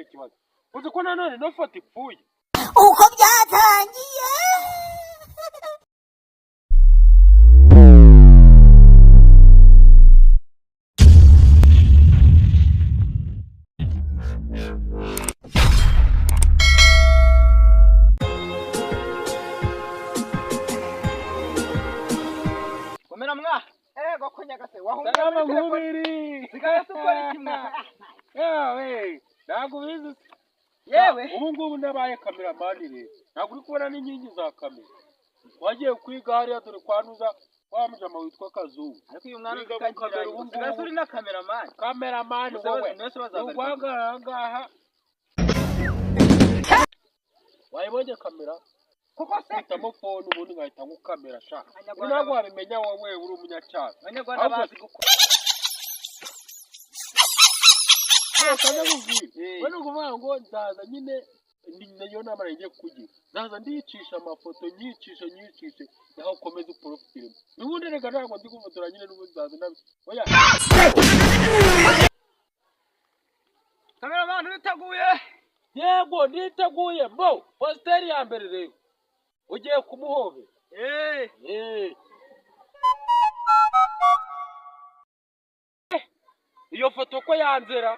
cyo kibazo uzi ko nanone no foto ipfuye uko byatangiye komera mwa ego konyagase wahunga salama nkubiri sigaye sukora kimwa yewe ntabwo bizi yewe ubu ngubu nabaye kameramani rero ntabwo uri kubona n'inkingi za kamera wagiye kwiga hariya dore kwanuza wa mujama witwa Kazungu ariko uyu mwana ukagira ubu sigaye uri na kameramani wowe urwangara ngaha wayibonye kamera kuko se hitamo phone ubundi ngahita ngukamera sha ntabwo wabimenya wowe uri umunyacyaha abanyarwanda bazi gukora wano kuvuga ngo nzaza nyine niyo nama ngiye kugira nzaza ndiyicisha amafoto nyicishe naho ukomeze uprofile n'ubundi rega ntabwo ndi gufotora nyine n'ubundi nzaza nabi oya kameramani uriteguye yego nditeguye mbo posteri ya mbere rero ugiye kumuhobe iyo foto ko yanzera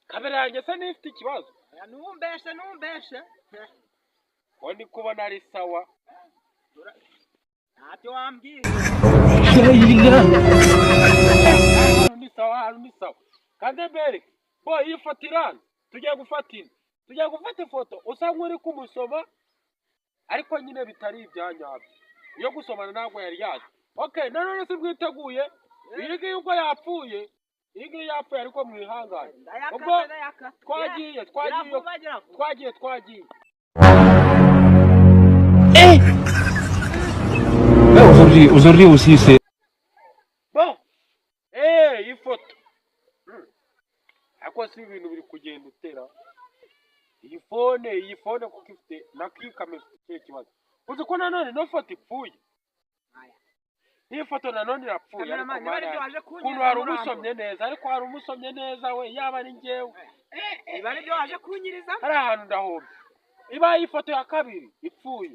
kamera yanjye se nifite ikibazo numbeshe ko ndi kubona ari sawa ntacyo wambwiye ni sawa kandi mbere bo iyi foto irana tugiye gufata ifoto usa nk'uri kumusoma ariko nyine bitari ibyanyabyo iyo gusomana ntabwo yari yaje okay nanone se bwiteguye iyi yuko yapfuye iyi yapfuye ariko mwihangane ubwo twagiye Aujourd'hui aussi c'est bon ifoto ako si ibintu biri kugenda utera iyi phone kuko ifite nakikamera cyo kibazo uzi ko nanone no foto ipfuye iyi foto nanone irapfuye kuntu hari umusomye neza ariko hari umusomye neza we yaba ari njyewe iba ari byo waje kunyiriza hari ahantu ndahomba ibaye ifoto ya kabiri ipfuye